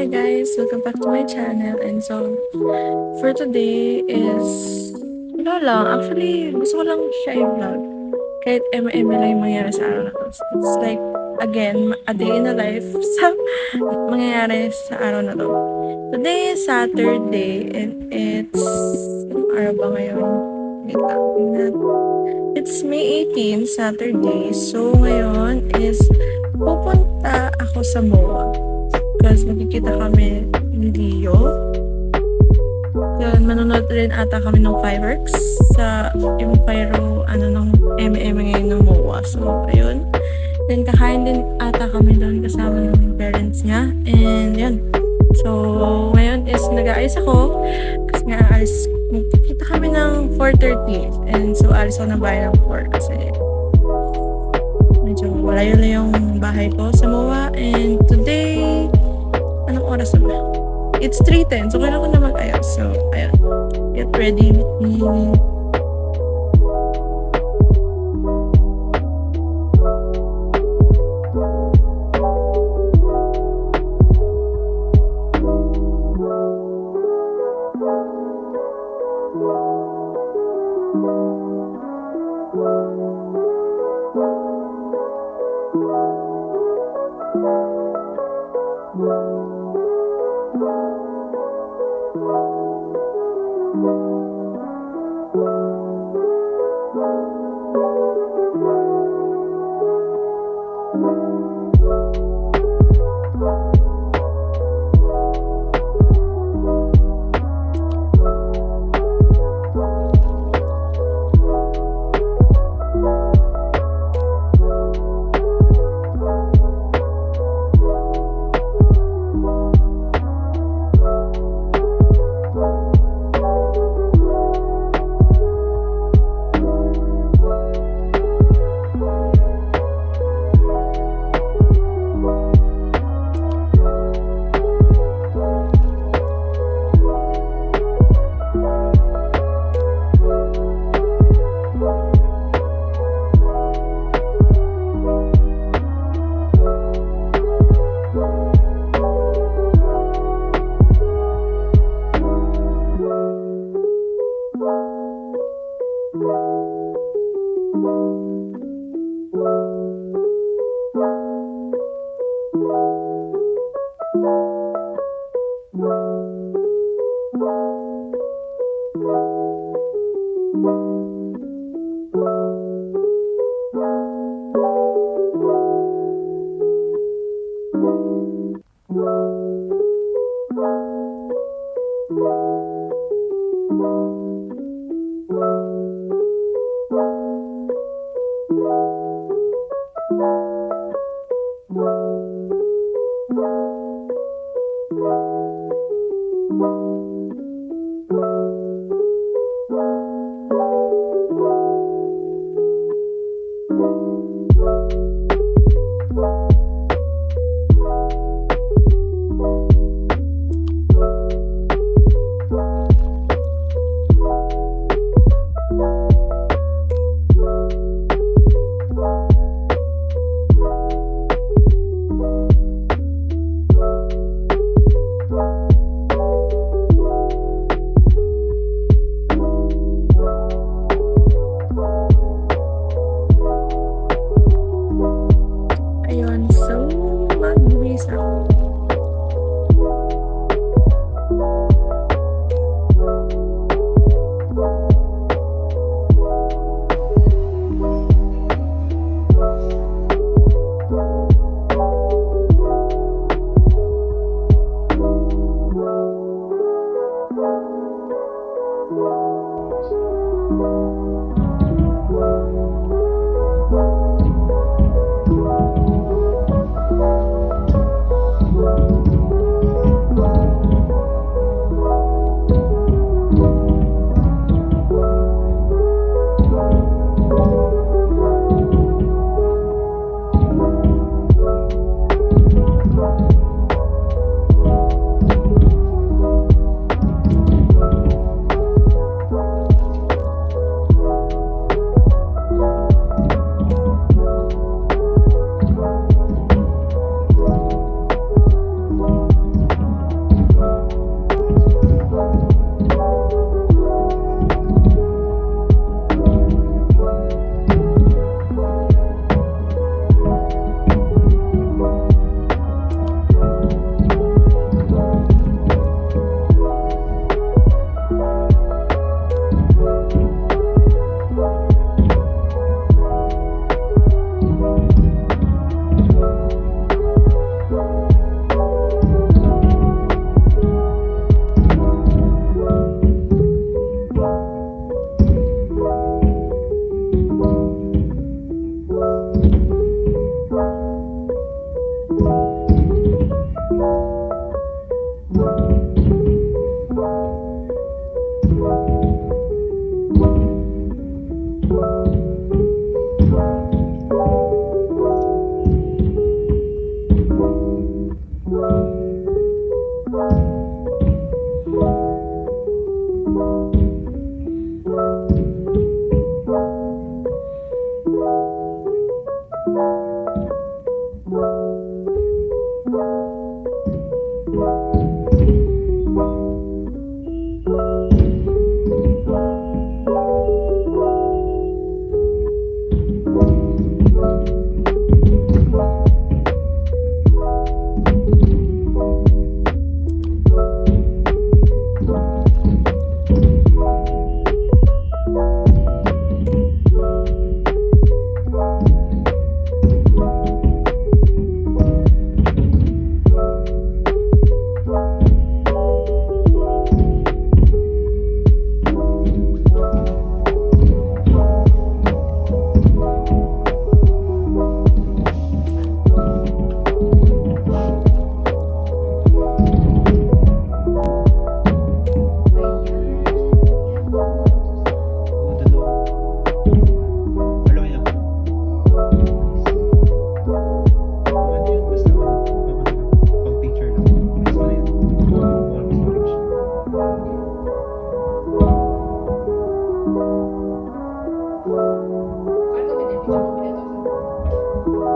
Hi guys, welcome back to my channel. And so, for today is, wala lang, actually, gusto ko lang siya i-vlog. Kahit eme-eme lang yung mangyayari sa araw na to. So, it's like, again, a day in the life sa mangyayari sa araw na to. Today is Saturday and it's, anong araw ba ngayon? Wait lang, tingnan. It's May 18, Saturday. So, ngayon is, pupunta ako sa MOA. Because magkikita kami ni Leo. Then, manonood rin ata kami ng fireworks sa Empire, ng M&M ngayon ng MOA. So, ayun. Then, kakain din ata kami doon kasama ng parents niya. And, yun. So, ngayon is nag-aayos ako. Kasi nga, magkikita kami ng 4:30. And so, alis ako ng bahay ng 4 kasi medyo malayo na yung bahay ko sa MOA. And today, anong oras na ba? It's 3:10. So, kailangan ko na mag-ayos. So, ayan. Get ready with me.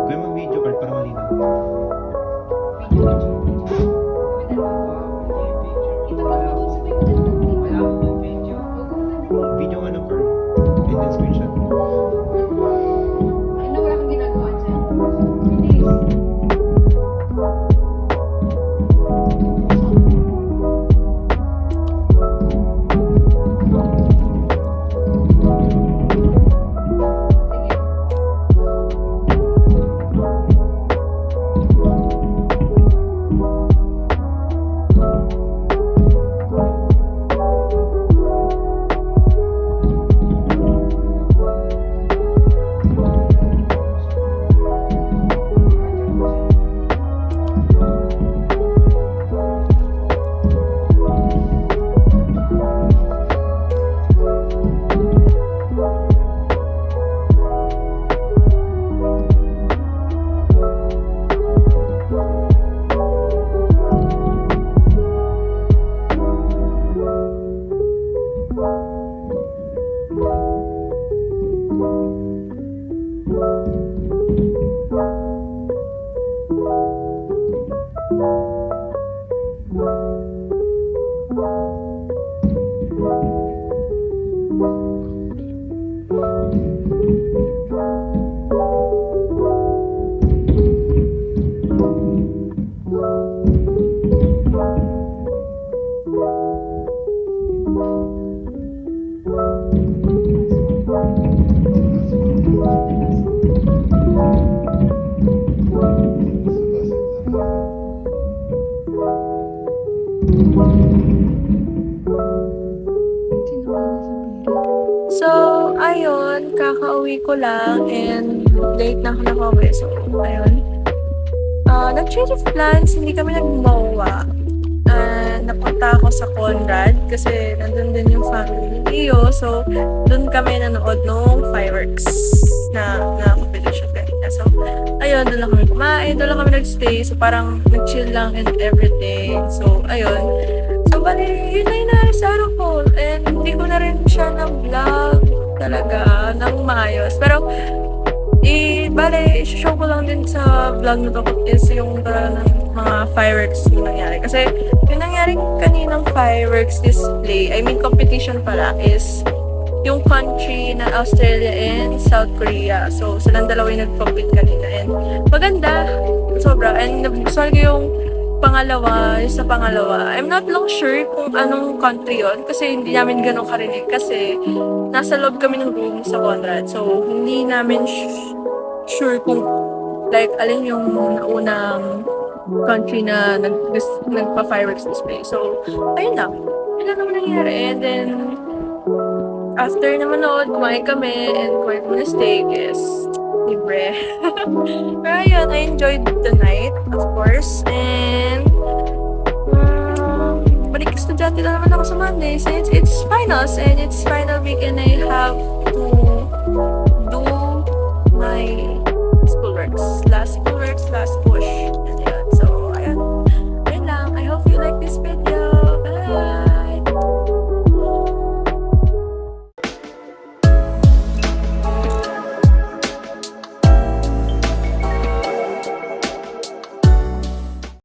Kaya mag-video call para malinaw. Video nga ng Pearl. And then screenshot. Ano, wala kang ginagawa dyan? Bilis. So, ayun, kakauwi ko lang and late na ako nakauwi. So, ayun. Nag-change of plans, hindi kami nag-MOA. Napunta ako sa Conrad kasi nandun din yung family ni Leo. So, dun kami nanood ng fireworks na competition kanina. So, ayun, dun lang kami kumain, dun lang kami nag-stay. So, parang nag-chill lang and everything. So, ayun. So, bali, yun na yung nangyari sa araw ko. And hindi ko na rin siya na-vlog talaga ng maayos. Pero, bale, show ko lang din sa vlog na to is yung ng mga fireworks na nangyari. Kasi, yung nangyari kaninang fireworks display, I mean competition pala, is yung country na Australia and South Korea. So, silang dalawa yung nag-compete kanina. And maganda, sobra. And nagustuhan ko yung pangalawa, yung sa pangalawa. I'm not lang sure kung anong country yon kasi hindi namin ganun karinig kasi nasa loob kami ng room sa Conrad. So, hindi namin sure kung like alin yung naunang country na nagpa-fireworks display. So, ayun lang. Yun lang naman nangyari. And then, after naman noon, kumain kami and kumain kami ng steak is libre. Pero ayun, I enjoyed the night, of course. And, balik estudyante na naman ako sa Monday. So, it's finals and it's final week and I have to